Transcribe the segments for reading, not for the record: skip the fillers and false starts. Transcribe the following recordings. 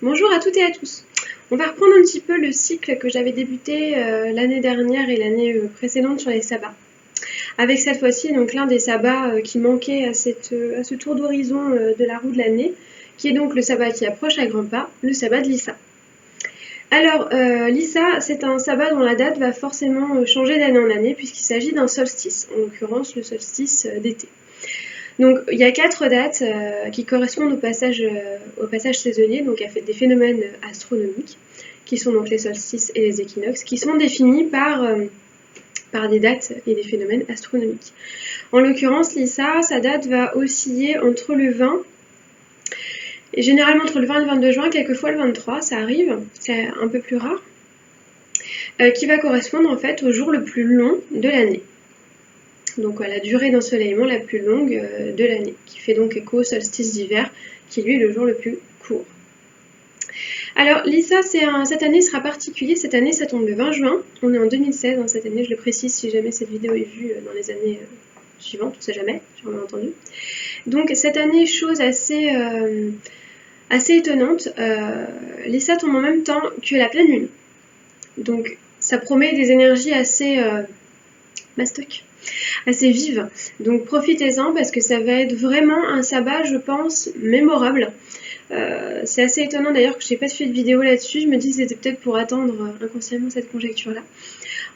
Bonjour à toutes et à tous. On va reprendre un petit peu le cycle que j'avais débuté l'année dernière et l'année précédente sur les sabbats. Avec cette fois-ci donc l'un des sabbats qui manquait à ce tour d'horizon de la roue de l'année, qui est donc le sabbat qui approche à grands pas, le sabbat de l'Issa. Alors l'Issa, c'est un sabbat dont la date va forcément changer d'année en année puisqu'il s'agit d'un solstice, en l'occurrence le solstice d'été. Donc il y a 4 dates qui correspondent au passage saisonnier, donc à des phénomènes astronomiques, qui sont donc les solstices et les équinoxes, qui sont définis par des dates et des phénomènes astronomiques. En l'occurrence, l'Issa, sa date va osciller entre le 20, et généralement entre le 20 et le 22 juin, quelquefois le 23, ça arrive, c'est un peu plus rare, qui va correspondre en fait au jour le plus long de l'année. Donc à la durée d'ensoleillement la plus longue de l'année, qui fait donc écho au solstice d'hiver, qui lui est le jour le plus court. Alors l'Issa, cette année sera particulier, cette année ça tombe le 20 juin, on est en 2016 hein, cette année, je le précise si jamais cette vidéo est vue dans les années suivantes, on ne sait jamais, j'ai jamais entendu. Donc cette année, chose assez étonnante, l'Issa tombe en même temps que la pleine lune. Donc ça promet des énergies assez mastoc, assez vive. Donc profitez-en parce que ça va être vraiment un sabbat, je pense, mémorable. C'est assez étonnant d'ailleurs que je n'ai pas fait de vidéo là-dessus. Je me dis que c'était peut-être pour attendre inconsciemment cette conjecture-là.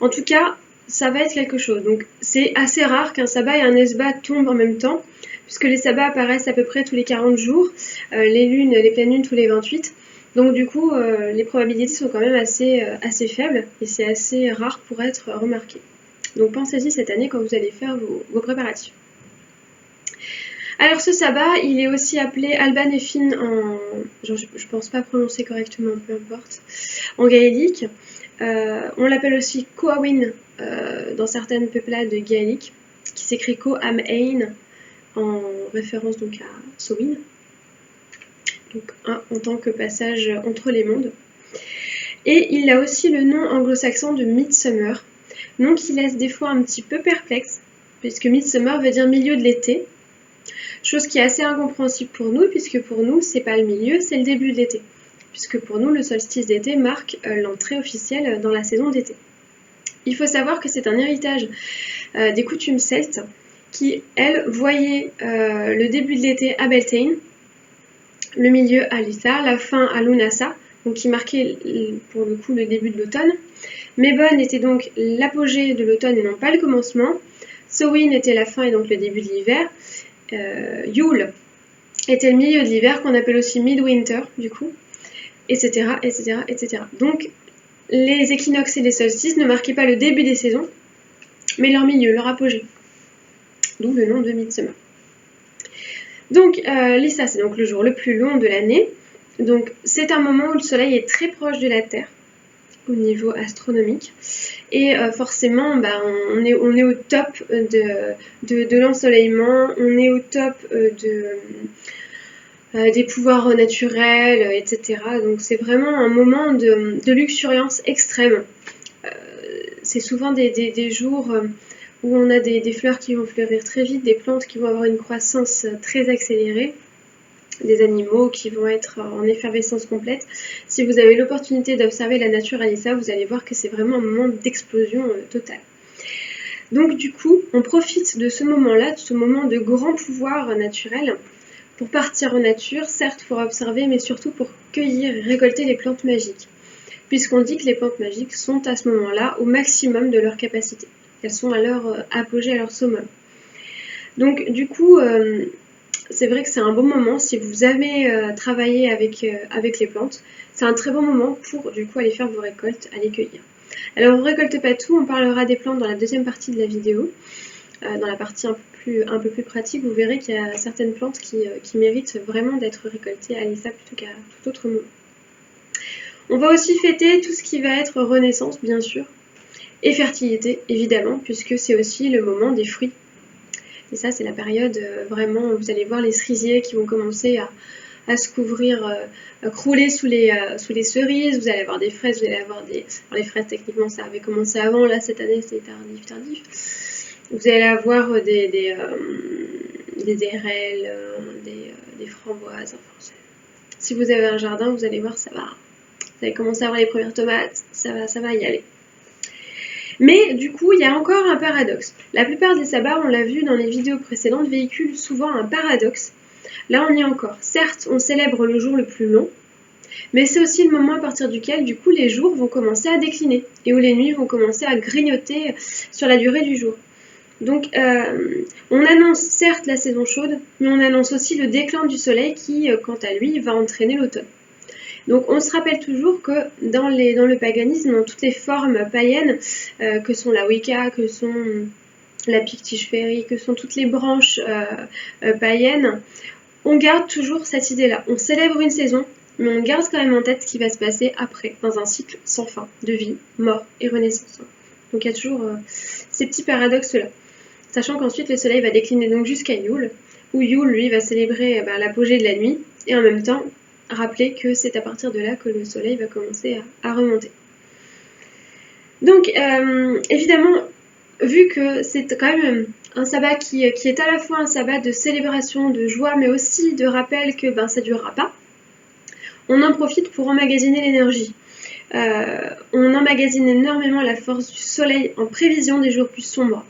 En tout cas, ça va être quelque chose. Donc c'est assez rare qu'un sabbat et un esbat tombent en même temps, puisque les sabbats apparaissent à peu près tous les 40 jours, les pleines lunes tous les 28. Donc du coup, les probabilités sont quand même assez faibles et c'est assez rare pour être remarqué. Donc pensez-y cette année quand vous allez faire vos préparatifs. Alors ce sabbat, il est aussi appelé Alban Efin en... je pense pas prononcer correctement, peu importe. En gaélique. On l'appelle aussi Coawin dans certaines peuplades gaéliques, qui s'écrit Coamhain en référence donc à Samhain. Donc en tant que passage entre les mondes. Et il a aussi le nom anglo-saxon de Midsummer, nom qui laisse des fois un petit peu perplexe, puisque Midsummer veut dire milieu de l'été, chose qui est assez incompréhensible pour nous, puisque pour nous, c'est pas le milieu, c'est le début de l'été, puisque pour nous, le solstice d'été marque l'entrée officielle dans la saison d'été. Il faut savoir que c'est un héritage des coutumes celtes, qui, elles, voyaient le début de l'été à Beltane, le milieu à Lissa, la fin à Lunasa, donc qui marquait pour le coup le début de l'automne. Mabon était donc l'apogée de l'automne et non pas le commencement. Samhain était la fin et donc le début de l'hiver. Yule était le milieu de l'hiver qu'on appelle aussi midwinter du coup, etc., etc., etc. Donc les équinoxes et les solstices ne marquaient pas le début des saisons, mais leur milieu, leur apogée. D'où le nom de Midsummer. Donc l'Issa, c'est donc le jour le plus long de l'année. Donc c'est un moment où le soleil est très proche de la Terre au niveau astronomique et forcément on est au top de l'ensoleillement, on est au top des pouvoirs naturels, etc. Donc c'est vraiment un moment de luxuriance extrême. C'est souvent des jours où on a des fleurs qui vont fleurir très vite, des plantes qui vont avoir une croissance très accélérée, des animaux qui vont être en effervescence complète. Si vous avez l'opportunité d'observer la nature à l'Issa, vous allez voir que c'est vraiment un moment d'explosion totale. Donc du coup, on profite de ce moment-là, de ce moment de grand pouvoir naturel, pour partir en nature, certes pour observer, mais surtout pour cueillir et récolter les plantes magiques. Puisqu'on dit que les plantes magiques sont à ce moment-là au maximum de leur capacité. Elles sont à leur apogée, à leur summum. Donc du coup, c'est vrai que c'est un bon moment si vous avez travaillé avec les plantes. C'est un très bon moment pour du coup aller faire vos récoltes, aller cueillir. Alors on ne récolte pas tout, on parlera des plantes dans la deuxième partie de la vidéo. Dans la partie un peu plus pratique, vous verrez qu'il y a certaines plantes qui méritent vraiment d'être récoltées à l'Issa plutôt qu'à tout autre moment. On va aussi fêter tout ce qui va être renaissance, bien sûr, et fertilité, évidemment, puisque c'est aussi le moment des fruits. Et ça, c'est la période vraiment, vous allez voir les cerisiers qui vont commencer à se couvrir, crouler sous les cerises. Vous allez avoir des fraises, vous allez avoir des... Alors les fraises, techniquement, ça avait commencé avant, là, cette année, c'est tardif. Vous allez avoir des érelles, des framboises, enfin, Si vous avez un jardin, vous allez voir, ça va. Vous allez commencer à avoir les premières tomates, ça va y aller. Mais du coup, il y a encore un paradoxe. La plupart des sabbats, on l'a vu dans les vidéos précédentes, véhiculent souvent un paradoxe. Là, on y est encore. Certes, on célèbre le jour le plus long, mais c'est aussi le moment à partir duquel, du coup, les jours vont commencer à décliner et où les nuits vont commencer à grignoter sur la durée du jour. Donc, on annonce certes la saison chaude, mais on annonce aussi le déclin du soleil qui, quant à lui, va entraîner l'automne. Donc, on se rappelle toujours que dans le paganisme, dans toutes les formes païennes, que sont la Wicca, que sont la Picticherie, que sont toutes les branches païennes, on garde toujours cette idée-là. On célèbre une saison, mais on garde quand même en tête ce qui va se passer après, dans un cycle sans fin de vie, mort et renaissance. Donc il y a toujours ces petits paradoxes-là. Sachant qu'ensuite le soleil va décliner donc jusqu'à Yule, où Yule, lui, va célébrer l'apogée de la nuit, et en même temps rappeler que c'est à partir de là que le soleil va commencer à remonter. Donc évidemment, vu que c'est quand même un sabbat qui est à la fois un sabbat de célébration, de joie, mais aussi de rappel que ça ne durera pas, on en profite pour emmagasiner l'énergie. On emmagasine énormément la force du soleil en prévision des jours plus sombres.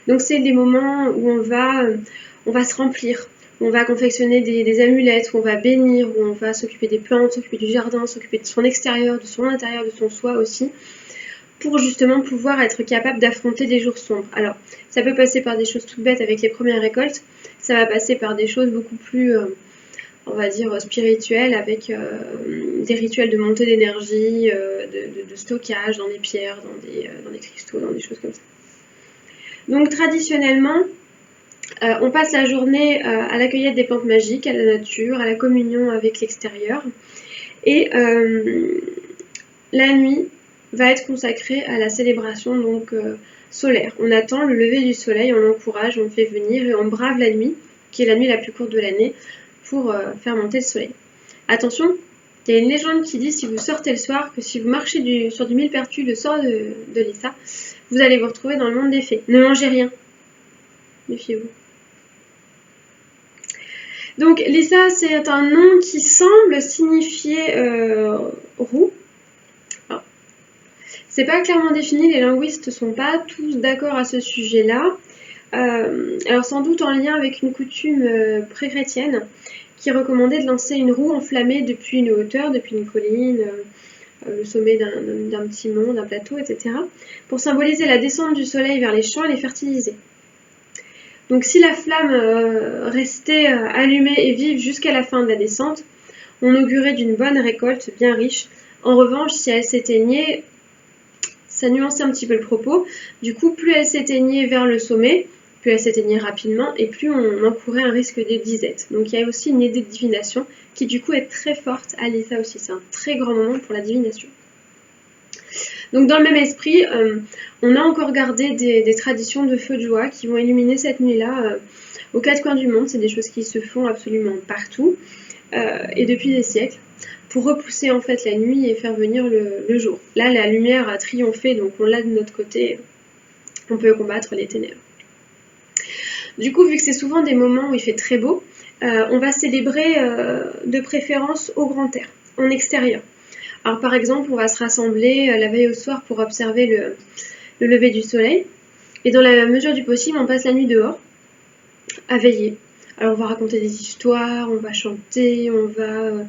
Donc c'est des moments où on va se remplir, où on va confectionner des amulettes, où on va bénir, où on va s'occuper des plantes, s'occuper du jardin, s'occuper de son extérieur, de son intérieur, de son soi aussi, pour justement pouvoir être capable d'affronter des jours sombres. Alors, ça peut passer par des choses toutes bêtes avec les premières récoltes, ça va passer par des choses beaucoup plus, on va dire, spirituelles, avec des rituels de montée d'énergie, de stockage dans des pierres, dans des cristaux, dans des choses comme ça. Donc, traditionnellement, on passe la journée à la cueillette des plantes magiques, à la nature, à la communion avec l'extérieur. Et la nuit va être consacrée à la célébration donc solaire. On attend le lever du soleil, on l'encourage, on le fait venir et on brave la nuit, qui est la nuit la plus courte de l'année, pour faire monter le soleil. Attention, il y a une légende qui dit si vous sortez le soir, que si vous marchez sur du millepertuis le soir de Lissa, vous allez vous retrouver dans le monde des fées. Ne mangez rien. Méfiez-vous. Donc Lissa, c'est un nom qui semble signifier roue. C'est pas clairement défini, les linguistes ne sont pas tous d'accord à ce sujet-là. Alors sans doute en lien avec une coutume pré-chrétienne qui recommandait de lancer une roue enflammée depuis une hauteur, depuis une colline, le sommet d'un petit mont, d'un plateau, etc., pour symboliser la descente du soleil vers les champs et les fertiliser. Donc si la flamme restait allumée et vive jusqu'à la fin de la descente, on augurait d'une bonne récolte bien riche. En revanche, si elle s'éteignait, ça nuançait un petit peu le propos. Du coup, plus elle s'éteignait vers le sommet, plus elle s'éteignait rapidement et plus on encourait un risque de disette. Donc il y a aussi une idée de divination qui du coup est très forte à Lissa aussi. C'est un très grand moment pour la divination. Donc dans le même esprit, on a encore gardé des traditions de feux de joie qui vont illuminer cette nuit-là aux quatre coins du monde. C'est des choses qui se font absolument partout et depuis des siècles, pour repousser en fait la nuit et faire venir le jour. Là, la lumière a triomphé, donc on l'a de notre côté, on peut combattre les ténèbres. Du coup, vu que c'est souvent des moments où il fait très beau, on va célébrer de préférence au grand air, en extérieur. Alors par exemple, on va se rassembler la veille au soir pour observer le lever du soleil, et dans la mesure du possible, on passe la nuit dehors, à veiller. Alors on va raconter des histoires, on va chanter, on va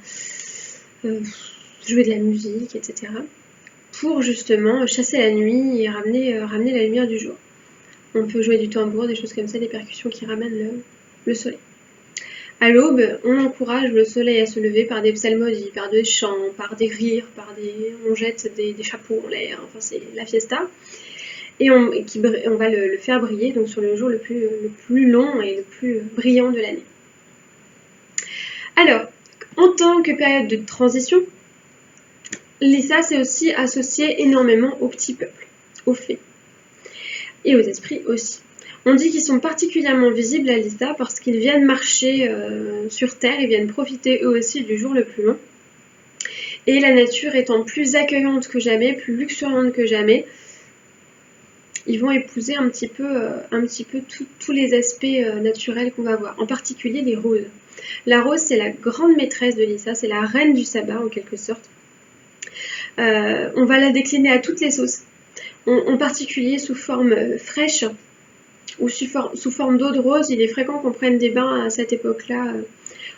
jouer de la musique, etc. pour justement chasser la nuit et ramener la lumière du jour. On peut jouer du tambour, des choses comme ça, des percussions qui ramènent le soleil. À l'aube, on encourage le soleil à se lever par des psalmodies, par des chants, par des rires, on jette des chapeaux en l'air, enfin c'est la fiesta. Et on va le faire briller donc sur le jour le plus long et le plus brillant de l'année. Alors, en tant que période de transition, Lissa s'est aussi associée énormément aux petits peuples, aux fées, et aux esprits aussi. On dit qu'ils sont particulièrement visibles à Lissa parce qu'ils viennent marcher sur Terre, ils viennent profiter eux aussi du jour le plus long. Et la nature étant plus accueillante que jamais, plus luxuriante que jamais, ils vont épouser un petit peu tous les aspects naturels qu'on va voir, en particulier les roses. La rose, c'est la grande maîtresse de Lisa, c'est la reine du sabbat en quelque sorte. On va la décliner à toutes les sauces, en particulier sous forme fraîche ou sous forme d'eau de rose. Il est fréquent qu'on prenne des bains à cette époque-là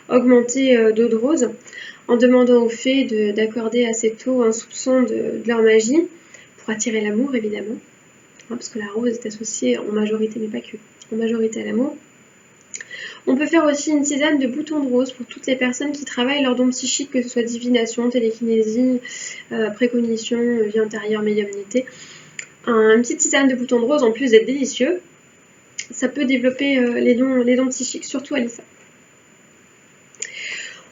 augmentés d'eau de rose, en demandant aux fées d'accorder à cette eau un soupçon de leur magie, pour attirer l'amour évidemment, parce que la rose est associée en majorité, mais pas que, en majorité à l'amour. On peut faire aussi une tisane de boutons de rose pour toutes les personnes qui travaillent leur don psychique, que ce soit divination, télékinésie, précognition, vie intérieure, médiumnité. Une petite tisane de boutons de rose, en plus d'être délicieux, ça peut développer les dons psychiques, surtout à Lisa.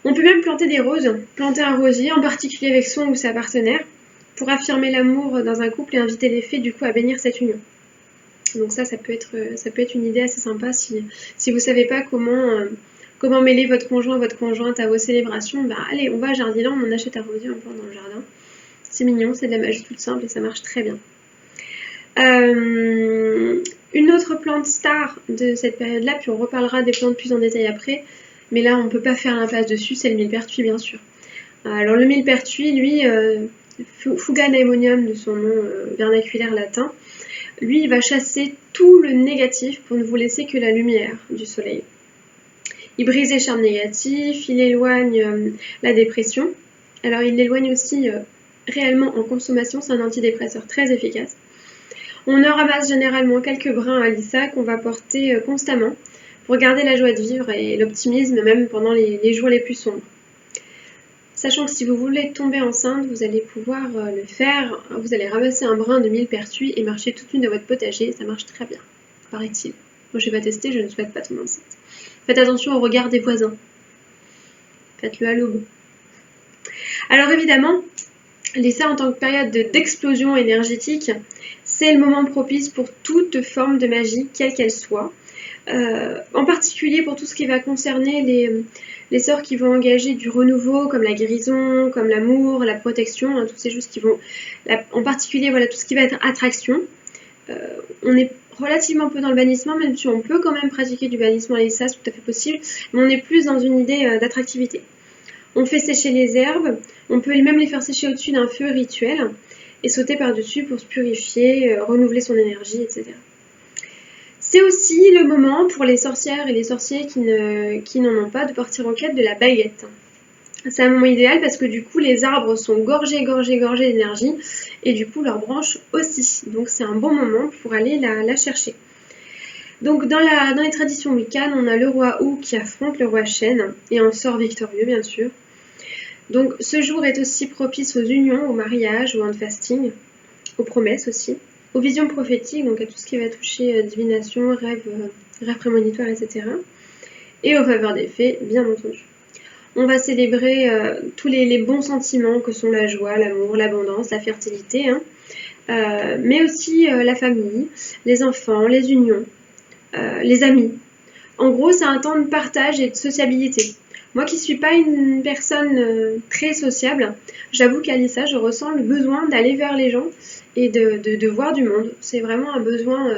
On peut même planter des roses, planter un rosier, en particulier avec son ou sa partenaire, pour affirmer l'amour dans un couple et inviter les fées du coup à bénir cette union. Donc ça peut être une idée assez sympa si vous ne savez pas comment mêler votre conjoint, votre conjointe à vos célébrations. Allez, on va à Jardiland, on achète un rosier, on plante dans le jardin. C'est mignon, c'est de la magie toute simple et ça marche très bien. Une autre plante star de cette période-là, puis on reparlera des plantes plus en détail après, mais là on ne peut pas faire l'impasse dessus, c'est le millepertuis bien sûr. Alors le millepertuis, lui, Fuga Daemonium de son nom vernaculaire latin, lui il va chasser tout le négatif pour ne vous laisser que la lumière du soleil. Il brise les charmes négatifs, il éloigne la dépression. Alors il l'éloigne aussi réellement en consommation, c'est un antidépresseur très efficace. On en ramasse généralement quelques brins à Lisa qu'on va porter constamment pour garder la joie de vivre et l'optimisme même pendant les jours les plus sombres. Sachant que si vous voulez tomber enceinte, vous allez pouvoir le faire. Vous allez ramasser un brin de millepertuis et marcher toute nuit dans votre potager. Ça marche très bien, paraît-il. Moi, je n'ai pas testé, je ne souhaite pas tomber enceinte. Faites attention au regard des voisins. Faites-le à l'aube. Alors évidemment, Lisa, en tant que période d'explosion énergétique, c'est le moment propice pour toute forme de magie, quelle qu'elle soit. En particulier pour tout ce qui va concerner les sorts qui vont engager du renouveau, comme la guérison, comme l'amour, la protection, toutes ces choses qui vont... en particulier, voilà, tout ce qui va être attraction. On est relativement peu dans le bannissement, même si on peut quand même pratiquer du bannissement à Lisa, c'est tout à fait possible, mais on est plus dans une idée d'attractivité. On fait sécher les herbes, on peut même les faire sécher au-dessus d'un feu rituel, et sauter par-dessus pour se purifier, renouveler son énergie, etc. C'est aussi le moment pour les sorcières et les sorciers qui n'en ont pas de partir en quête de la baguette. C'est un moment idéal parce que du coup les arbres sont gorgés d'énergie et du coup leurs branches aussi. Donc c'est un bon moment pour aller la chercher. Donc dans les traditions wiccanes, on a le roi Hou qui affronte le roi Chêne et en sort victorieux bien sûr. Donc ce jour est aussi propice aux unions, au mariage, au hand-fasting, aux promesses aussi, aux visions prophétiques, donc à tout ce qui va toucher divination, rêve prémonitoire, etc. Et aux faveurs des fées, bien entendu. On va célébrer tous les bons sentiments que sont la joie, l'amour, l'abondance, la fertilité, mais aussi la famille, les enfants, les unions, les amis. En gros, c'est un temps de partage et de sociabilité. Moi qui ne suis pas une personne très sociable, j'avoue qu'à Lisa, je ressens le besoin d'aller vers les gens et de voir du monde. C'est vraiment un besoin,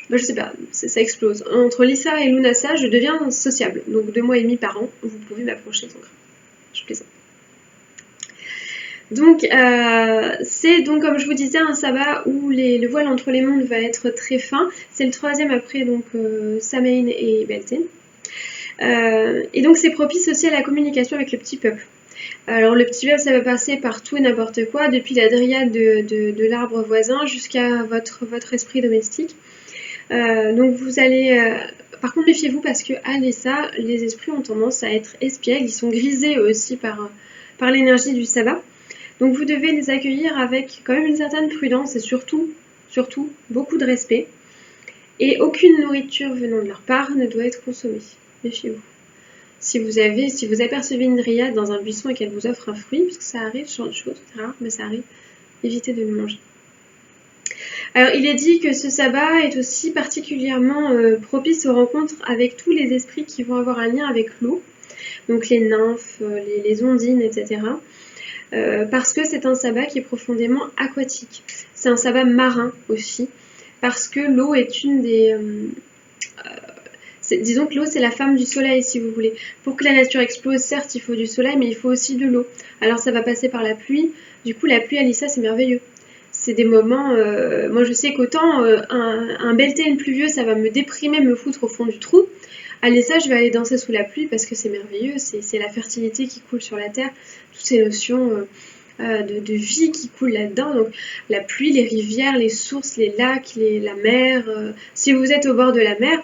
je sais pas, ça explose. Entre Lisa et Lunasa, je deviens sociable. Donc 2 mois et demi par an, vous pouvez m'approcher sans crainte. Je plaisante. Donc, c'est donc comme je vous disais un sabbat où le voile entre les mondes va être très fin. C'est le 3e après donc Samhain et Beltane. Et donc c'est propice aussi à la communication avec le petit peuple. Alors le petit peuple, ça va passer par tout et n'importe quoi, depuis la dryade de l'arbre voisin jusqu'à votre esprit domestique. Donc vous allez... par contre, méfiez-vous parce que à Lisa, les esprits ont tendance à être espiègles, ils sont grisés aussi par l'énergie du sabbat. Donc vous devez les accueillir avec quand même une certaine prudence et surtout, beaucoup de respect. Et aucune nourriture venant de leur part ne doit être consommée. Méfiez-vous. Si vous apercevez une dryade dans un buisson et qu'elle vous offre un fruit, parce que ça arrive, ce genre de choses, c'est rare, mais ça arrive, évitez de le manger. Alors il est dit que ce sabbat est aussi particulièrement propice aux rencontres avec tous les esprits qui vont avoir un lien avec l'eau, donc les nymphes, les ondines, etc. Parce que c'est un sabbat qui est profondément aquatique. C'est un sabbat marin aussi, parce que l'eau est une des... Disons que l'eau, c'est la femme du soleil, si vous voulez. Pour que la nature explose, certes, il faut du soleil, mais il faut aussi de l'eau. Alors ça va passer par la pluie. Du coup, la pluie, Alissa, c'est merveilleux. C'est des moments... moi, je sais qu'autant un bel thé pluvieux, ça va me déprimer, me foutre au fond du trou. Alissa, je vais aller danser sous la pluie parce que c'est merveilleux. C'est la fertilité qui coule sur la terre. Toutes ces notions... de vie qui coule là-dedans. Donc la pluie, les rivières, les sources, les lacs, la mer. Si vous êtes au bord de la mer,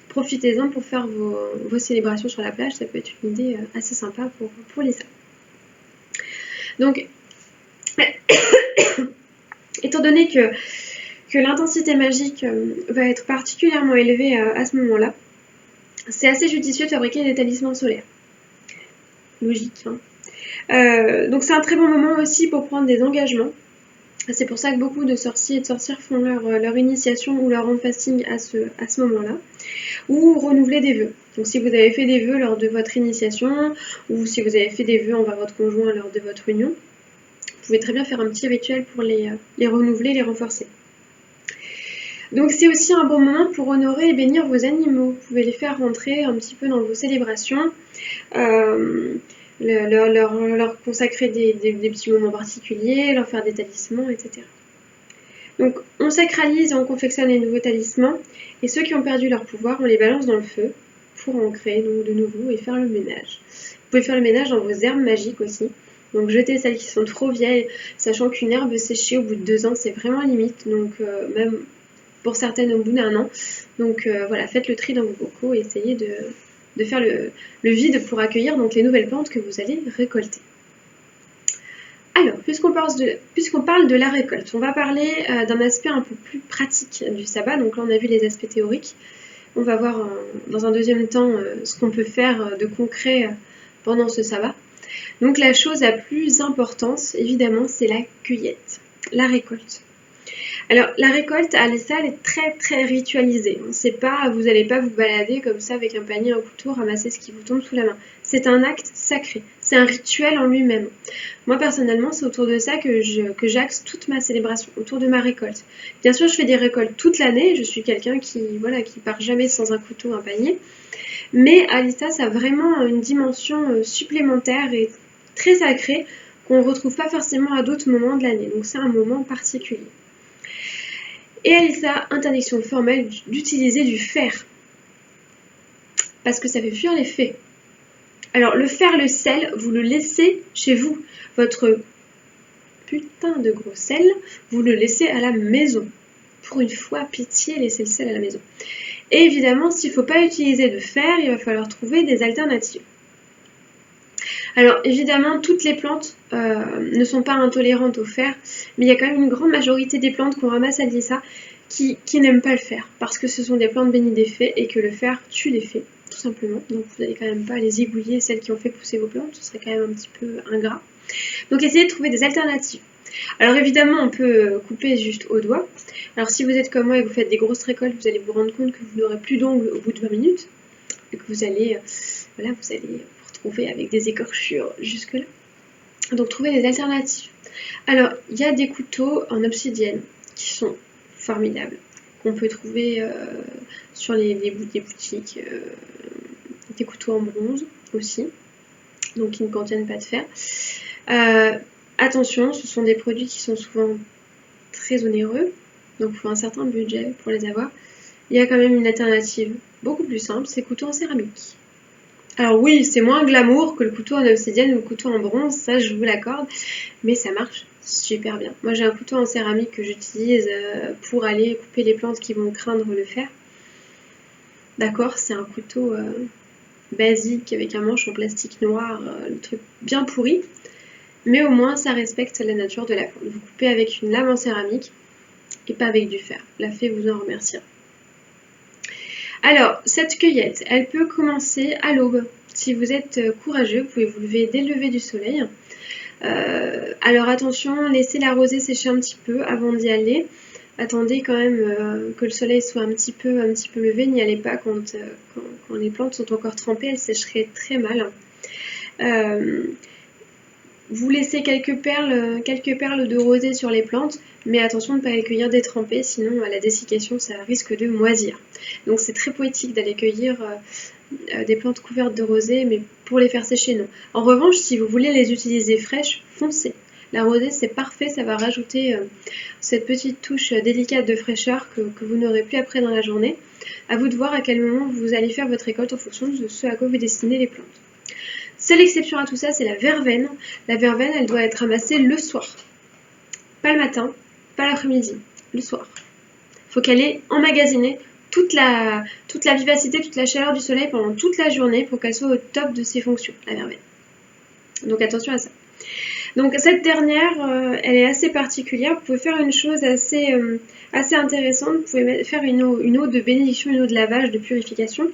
profitez-en pour faire vos célébrations sur la plage. Ça peut être une idée assez sympa pour les hommes. Donc, étant donné que l'intensité magique va être particulièrement élevée à ce moment-là, c'est assez judicieux de fabriquer des talismans solaires. Logique, hein. Donc c'est un très bon moment aussi pour prendre des engagements. C'est pour ça que beaucoup de sorciers et de sorcières font leur initiation ou leur hand fasting à ce moment-là. Ou renouveler des vœux. Donc si vous avez fait des vœux lors de votre initiation, ou si vous avez fait des vœux envers votre conjoint lors de votre union, vous pouvez très bien faire un petit rituel pour les renouveler, les renforcer. Donc c'est aussi un bon moment pour honorer et bénir vos animaux. Vous pouvez les faire rentrer un petit peu dans vos célébrations. Leur consacrer des petits moments particuliers, leur faire des talismans, etc. Donc on sacralise et on confectionne les nouveaux talismans, et ceux qui ont perdu leur pouvoir, on les balance dans le feu pour en créer donc de nouveaux et faire le ménage. Vous pouvez faire le ménage dans vos herbes magiques aussi, donc jetez celles qui sont trop vieilles, sachant qu'une herbe séchée au bout de 2 ans, c'est vraiment limite, donc même pour certaines au bout d'1 an. Donc voilà, faites le tri dans vos bocaux et essayez de faire le vide pour accueillir donc les nouvelles plantes que vous allez récolter. Alors, puisqu'on parle de la récolte, on va parler d'un aspect un peu plus pratique du sabbat. Donc là, on a vu les aspects théoriques. On va voir dans un deuxième temps ce qu'on peut faire de concret pendant ce sabbat. Donc la chose la plus importante, évidemment, c'est la cueillette, la récolte. Alors, la récolte à Alissa, elle est très très ritualisée. Vous n'allez pas vous balader comme ça avec un panier, un couteau, ramasser ce qui vous tombe sous la main. C'est un acte sacré, c'est un rituel en lui-même. Moi personnellement, c'est autour de ça que j'axe toute ma célébration, autour de ma récolte. Bien sûr, je fais des récoltes toute l'année, je suis quelqu'un qui part jamais sans un couteau, un panier. Mais Alissa, ça a vraiment une dimension supplémentaire et très sacrée qu'on ne retrouve pas forcément à d'autres moments de l'année. Donc c'est un moment particulier. Et Alissa, interdiction formelle d'utiliser du fer. Parce que ça fait fuir les fées. Alors le fer, le sel, vous le laissez chez vous. Votre putain de gros sel, vous le laissez à la maison. Pour une fois, pitié, laissez le sel à la maison. Et évidemment, s'il ne faut pas utiliser de fer, il va falloir trouver des alternatives. Alors évidemment, toutes les plantes ne sont pas intolérantes au fer, mais il y a quand même une grande majorité des plantes qu'on ramasse à Alissa qui n'aiment pas le fer, parce que ce sont des plantes bénies des fées et que le fer tue les fées, tout simplement. Donc vous n'allez quand même pas les égouiller, celles qui ont fait pousser vos plantes, ce serait quand même un petit peu ingrat. Donc essayez de trouver des alternatives. Alors évidemment, on peut couper juste au doigt. Alors si vous êtes comme moi et que vous faites des grosses récoltes, vous allez vous rendre compte que vous n'aurez plus d'ongles au bout de 20 minutes et que vous allez vous retrouver avec des écorchures jusque-là. Donc trouvez des alternatives. Alors il y a des couteaux en obsidienne qui sont formidables, qu'on peut trouver sur des boutiques, des couteaux en bronze aussi, donc qui ne contiennent pas de fer. Attention, ce sont des produits qui sont souvent très onéreux, donc il faut un certain budget pour les avoir. Il y a quand même une alternative beaucoup plus simple, c'est couteau en céramique. Alors oui, c'est moins glamour que le couteau en obsidienne ou le couteau en bronze, ça je vous l'accorde, mais ça marche super bien. Moi j'ai un couteau en céramique que j'utilise pour aller couper les plantes qui vont craindre le fer. D'accord, c'est un couteau basique avec un manche en plastique noir, le truc bien pourri, mais au moins ça respecte la nature de la plante. Vous coupez avec une lame en céramique et pas avec du fer. La fée vous en remerciera. Alors, cette cueillette, elle peut commencer à l'aube. Si vous êtes courageux, vous pouvez vous lever dès le lever du soleil. Alors attention, laissez la rosée sécher un petit peu avant d'y aller. Attendez quand même que le soleil soit un petit peu levé. N'y allez pas quand les plantes sont encore trempées, elles sécheraient très mal. vous laissez quelques perles de rosée sur les plantes, mais attention de ne pas les cueillir détrempées, sinon à la dessiccation ça risque de moisir. Donc c'est très poétique d'aller cueillir des plantes couvertes de rosée, mais pour les faire sécher, non. En revanche, si vous voulez les utiliser fraîches, foncez. La rosée c'est parfait, ça va rajouter cette petite touche délicate de fraîcheur que vous n'aurez plus après dans la journée. À vous de voir à quel moment vous allez faire votre récolte en fonction de ce à quoi vous destinez les plantes. Seule exception à tout ça, c'est la verveine. La verveine, elle doit être ramassée le soir. Pas le matin, pas l'après-midi, le soir. Il faut qu'elle ait emmagasiné toute la vivacité, toute la chaleur du soleil pendant toute la journée pour qu'elle soit au top de ses fonctions, la verveine. Donc attention à ça. Donc cette dernière, elle est assez particulière. Vous pouvez faire une chose assez intéressante. Vous pouvez faire une eau de bénédiction, une eau de lavage, de purification.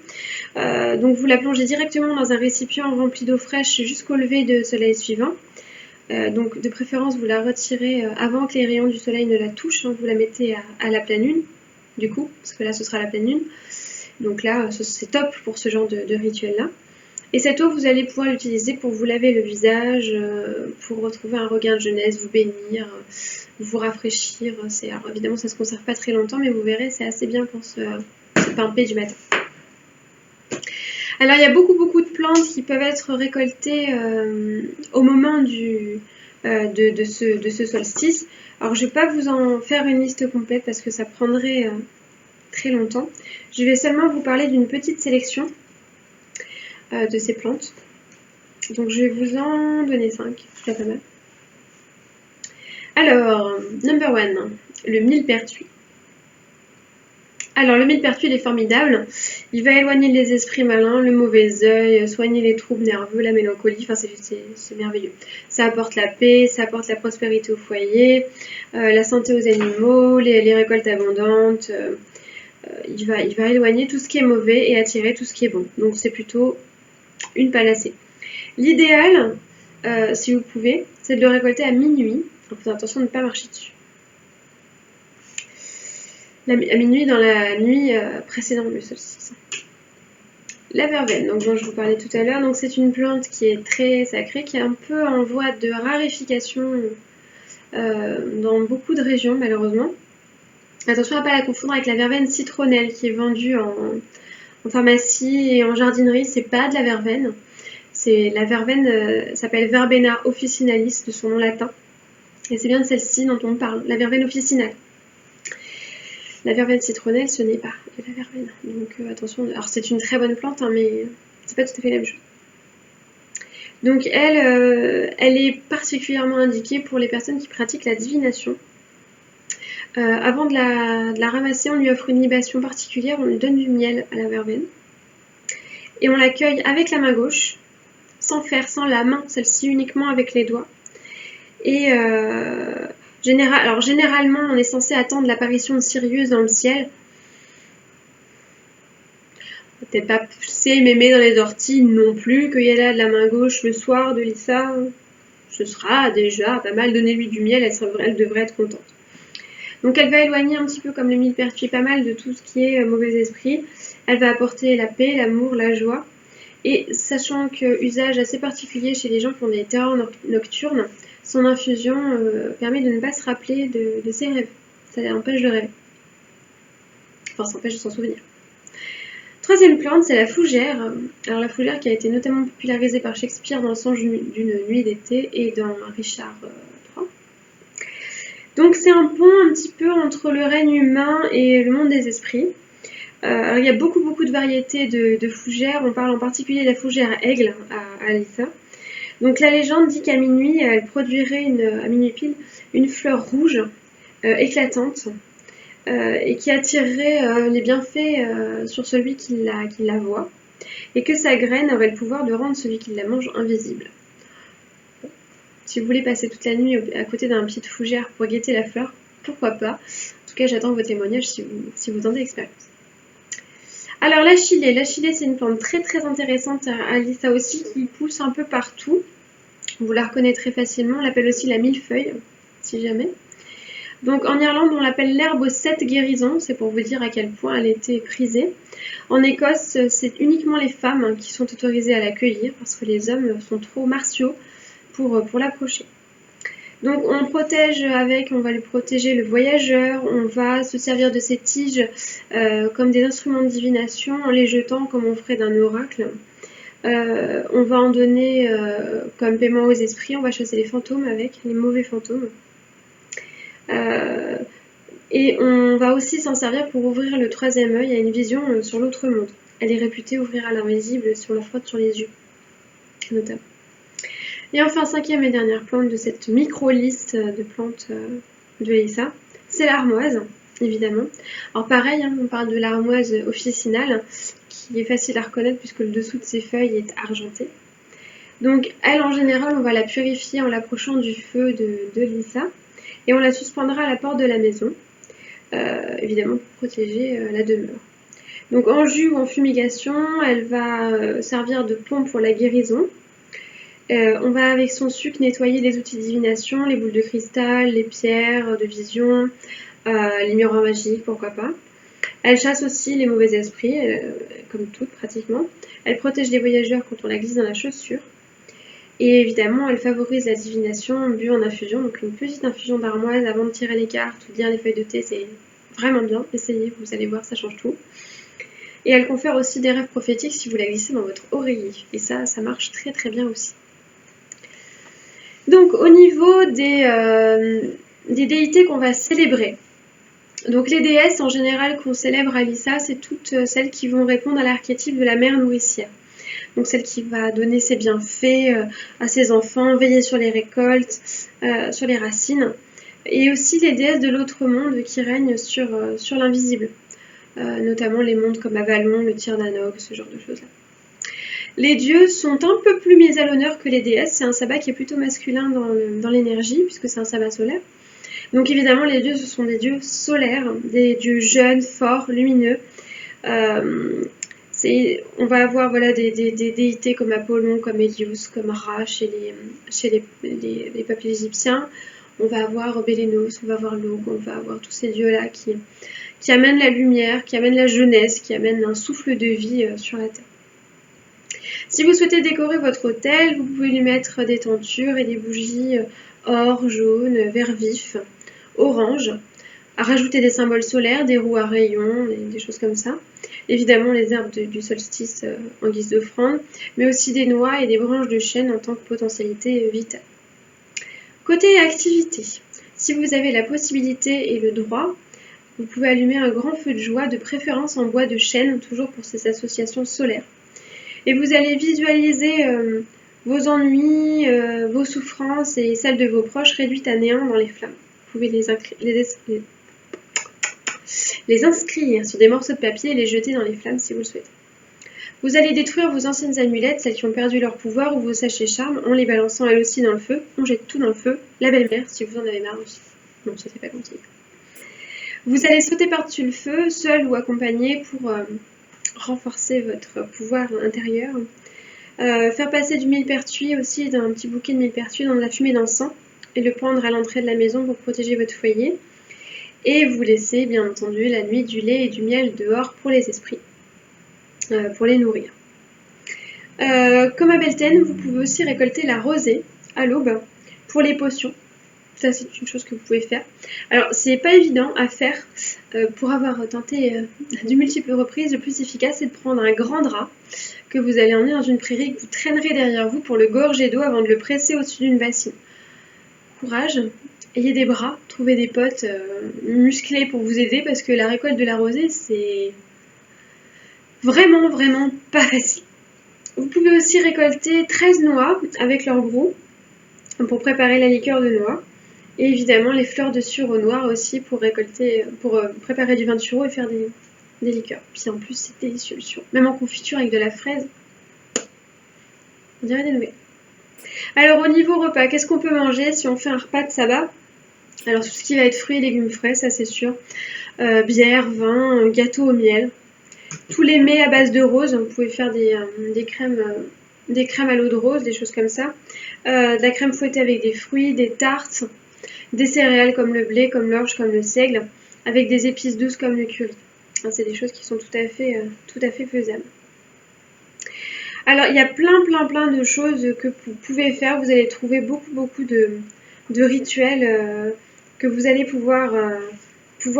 Donc vous la plongez directement dans un récipient rempli d'eau fraîche jusqu'au lever de soleil suivant. Donc de préférence vous la retirez avant que les rayons du soleil ne la touchent. Vous la mettez à la pleine lune, du coup, parce que là ce sera la pleine lune. Donc là c'est top pour ce genre de rituel là. Et cette eau, vous allez pouvoir l'utiliser pour vous laver le visage, pour retrouver un regain de jeunesse, vous bénir, vous rafraîchir. Alors évidemment, ça ne se conserve pas très longtemps, mais vous verrez, c'est assez bien pour se pimper du matin. Alors, il y a beaucoup de plantes qui peuvent être récoltées au moment de ce solstice. Alors, je ne vais pas vous en faire une liste complète parce que ça prendrait très longtemps. Je vais seulement vous parler d'une petite sélection de ces plantes. Donc je vais vous en donner 5, c'est pas mal. Alors, number 1, le millepertuis. Alors le millepertuis il est formidable, il va éloigner les esprits malins, le mauvais œil, soigner les troubles nerveux, la mélancolie, enfin c'est merveilleux. Ça apporte la paix, ça apporte la prospérité au foyer, la santé aux animaux, les récoltes abondantes, il va éloigner tout ce qui est mauvais et attirer tout ce qui est bon. Donc c'est plutôt une panacée. L'idéal, si vous pouvez, c'est de le récolter à minuit. Donc faites attention de ne pas marcher dessus. À minuit dans la nuit précédente le solstice. La verveine, donc dont je vous parlais tout à l'heure, donc c'est une plante qui est très sacrée, qui est un peu en voie de raréfication dans beaucoup de régions malheureusement. Attention à ne pas la confondre avec la verveine citronnelle qui est vendue en pharmacie et en jardinerie, c'est pas de la verveine. La verveine s'appelle Verbena officinalis de son nom latin. Et c'est bien de celle-ci dont on parle, la verveine officinale. La verveine citronnelle, ce n'est pas de la verveine. Donc attention, alors c'est une très bonne plante, hein, mais c'est pas tout à fait la même chose. Donc elle est particulièrement indiquée pour les personnes qui pratiquent la divination. Avant de la ramasser, on lui offre une libation particulière, on lui donne du miel à la verveine. Et on l'accueille avec la main gauche, sans fer, sans la main, celle-ci uniquement avec les doigts. Et généralement, on est censé attendre l'apparition de Sirius dans le ciel. Peut-être pas pousser mémé dans les orties non plus, qu'il y ait là de la main gauche le soir de Lisa. Ce sera déjà pas mal, donnez-lui du miel, elle devrait être contente. Donc elle va éloigner un petit peu comme le millepertuis pas mal de tout ce qui est mauvais esprit. Elle va apporter la paix, l'amour, la joie. Et sachant que usage assez particulier chez les gens qui ont des terreurs nocturnes, son infusion permet de ne pas se rappeler de ses rêves. Ça empêche de rêver. Enfin, ça empêche de s'en souvenir. Troisième plante, c'est la fougère. Alors la fougère qui a été notamment popularisée par Shakespeare dans Le songe d'une nuit d'été et dans Richard III. Donc c'est un pont un petit peu entre le règne humain et le monde des esprits. Alors il y a beaucoup de variétés de fougères. On parle en particulier de la fougère aigle à Lisa. Donc la légende dit qu'à minuit, elle produirait à minuit pile une fleur rouge éclatante et qui attirerait les bienfaits sur celui qui la voit, et que sa graine aurait le pouvoir de rendre celui qui la mange invisible. Si vous voulez passer toute la nuit à côté d'un pied de fougère pour guetter la fleur, pourquoi pas. En tout cas, j'attends vos témoignages si vous tentez l'expérience. Alors l'achillée, c'est une plante très intéressante à Lisa aussi, qui pousse un peu partout. Vous la reconnaîtrez facilement, on l'appelle aussi la millefeuille, si jamais. Donc en Irlande, on l'appelle l'herbe aux 7 guérisons, c'est pour vous dire à quel point elle était prisée. En Écosse, c'est uniquement les femmes qui sont autorisées à la cueillir, parce que les hommes sont trop martiaux pour l'approcher. Donc on va lui protéger le voyageur, on va se servir de ces tiges comme des instruments de divination en les jetant comme on ferait d'un oracle. On va en donner comme paiement aux esprits, on va chasser les fantômes avec, les mauvais fantômes. Et on va aussi s'en servir pour ouvrir le troisième œil à une vision sur l'autre monde. Elle est réputée ouvrir à l'invisible si on la frotte sur les yeux, notamment. Et enfin, cinquième et dernière plante de cette micro-liste de plantes de Elissa, c'est l'armoise, évidemment. Alors pareil, on parle de l'armoise officinale, qui est facile à reconnaître puisque le dessous de ses feuilles est argenté. Donc elle, en général, on va la purifier en l'approchant du feu de Elissa, et on la suspendra à la porte de la maison, évidemment pour protéger la demeure. Donc en jus ou en fumigation, elle va servir de pompe pour la guérison. On va avec son sucre nettoyer les outils de divination, les boules de cristal, les pierres de vision, les miroirs magiques, pourquoi pas. Elle chasse aussi les mauvais esprits, comme toutes pratiquement. Elle protège les voyageurs quand on la glisse dans la chaussure. Et évidemment, elle favorise la divination bu en infusion. Donc une petite infusion d'armoise avant de tirer les cartes ou de lire les feuilles de thé, c'est vraiment bien. Essayez, vous allez voir, ça change tout. Et elle confère aussi des rêves prophétiques si vous la glissez dans votre oreiller. Et ça marche très très bien aussi. Donc au niveau des déités qu'on va célébrer. Donc les déesses en général qu'on célèbre à Elissa, c'est toutes celles qui vont répondre à l'archétype de la mère nourricière. Donc celle qui va donner ses bienfaits à ses enfants, veiller sur les récoltes, sur les racines. Et aussi les déesses de l'autre monde qui règnent sur l'invisible. Notamment les mondes comme Avalon, le Tir-Nanog, ce genre de choses-là. Les dieux sont un peu plus mis à l'honneur que les déesses. C'est un sabbat qui est plutôt masculin dans l'énergie, puisque c'est un sabbat solaire. Donc évidemment, les dieux, ce sont des dieux solaires, des dieux jeunes, forts, lumineux. On va avoir des déités comme Apollon, comme Hélios, comme Ra chez les peuples égyptiens. On va avoir Bélénos, on va avoir Log, on va avoir tous ces dieux-là qui amènent la lumière, qui amènent la jeunesse, qui amènent un souffle de vie sur la terre. Si vous souhaitez décorer votre autel, vous pouvez lui mettre des tentures et des bougies or, jaune, vert vif, orange, à rajouter des symboles solaires, des roues à rayons, des choses comme ça. Évidemment les herbes du solstice en guise d'offrande, mais aussi des noix et des branches de chêne en tant que potentialité vitale. Côté activité, si vous avez la possibilité et le droit, vous pouvez allumer un grand feu de joie, de préférence en bois de chêne, toujours pour ces associations solaires. Et vous allez visualiser vos ennuis, vos souffrances et celles de vos proches réduites à néant dans les flammes. Vous pouvez les inscrire sur des morceaux de papier et les jeter dans les flammes si vous le souhaitez. Vous allez détruire vos anciennes amulettes, celles qui ont perdu leur pouvoir, ou vos sachets charmes, en les balançant elles aussi dans le feu. On jette tout dans le feu. La belle-mère, si vous en avez marre aussi. Non, ça c'est pas gentil. Vous allez sauter par-dessus le feu, seul ou accompagné, pour renforcer votre pouvoir intérieur. Faire passer du millepertuis aussi, d'un petit bouquet de millepertuis dans de la fumée d'encens, et le pendre à l'entrée de la maison pour protéger votre foyer. Et vous laissez, bien entendu, la nuit du lait et du miel dehors pour les esprits, pour les nourrir. Comme à Beltane, vous pouvez aussi récolter la rosée à l'aube pour les potions. Ça, c'est une chose que vous pouvez faire. Alors, c'est pas évident à faire. Pour avoir tenté de multiples reprises, le plus efficace, c'est de prendre un grand drap que vous allez emmener dans une prairie que vous traînerez derrière vous pour le gorger d'eau avant de le presser au-dessus d'une bassine. Courage, ayez des bras, trouvez des potes musclés pour vous aider parce que la récolte de la rosée, c'est vraiment, vraiment pas facile. Vous pouvez aussi récolter 13 noix avec leur gros pour préparer la liqueur de noix. Et évidemment les fleurs de sureau noir aussi pour préparer du vin de sureau et faire des liqueurs. Puis en plus c'est délicieux le sureau. Même en confiture avec de la fraise, on dirait des nouvelles. Alors au niveau repas, qu'est-ce qu'on peut manger si on fait un repas de sabbat? Alors tout ce qui va être fruits et légumes frais, ça c'est sûr. Bière, vin, gâteau au miel. Tous les mets à base de rose, vous pouvez faire des crèmes à l'eau de rose, des choses comme ça. De la crème fouettée avec des fruits, des tartes, des céréales comme le blé, comme l'orge, comme le seigle, avec des épices douces comme le curry. C'est des choses qui sont tout à fait faisables. Alors, il y a plein de choses que vous pouvez faire. Vous allez trouver beaucoup de rituels que vous allez pouvoir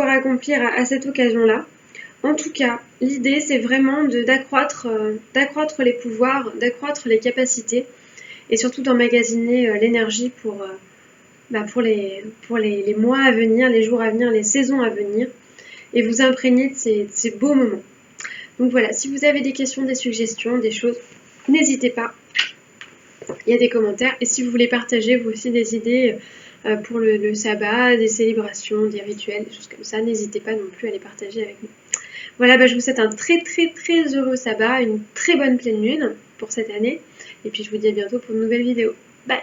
accomplir à cette occasion-là. En tout cas, l'idée, c'est vraiment d'accroître les pouvoirs, d'accroître les capacités et surtout d'emmagasiner l'énergie pour les mois à venir, les jours à venir, les saisons à venir et vous imprégner de ces beaux moments. Donc voilà, si vous avez des questions, des suggestions, des choses, n'hésitez pas. Il y a des commentaires. Et si vous voulez partager vous aussi des idées pour le sabbat, des célébrations, des rituels, des choses comme ça, n'hésitez pas non plus à les partager avec nous. Voilà, je vous souhaite un très heureux sabbat, une très bonne pleine lune pour cette année. Et puis je vous dis à bientôt pour une nouvelle vidéo. Bye!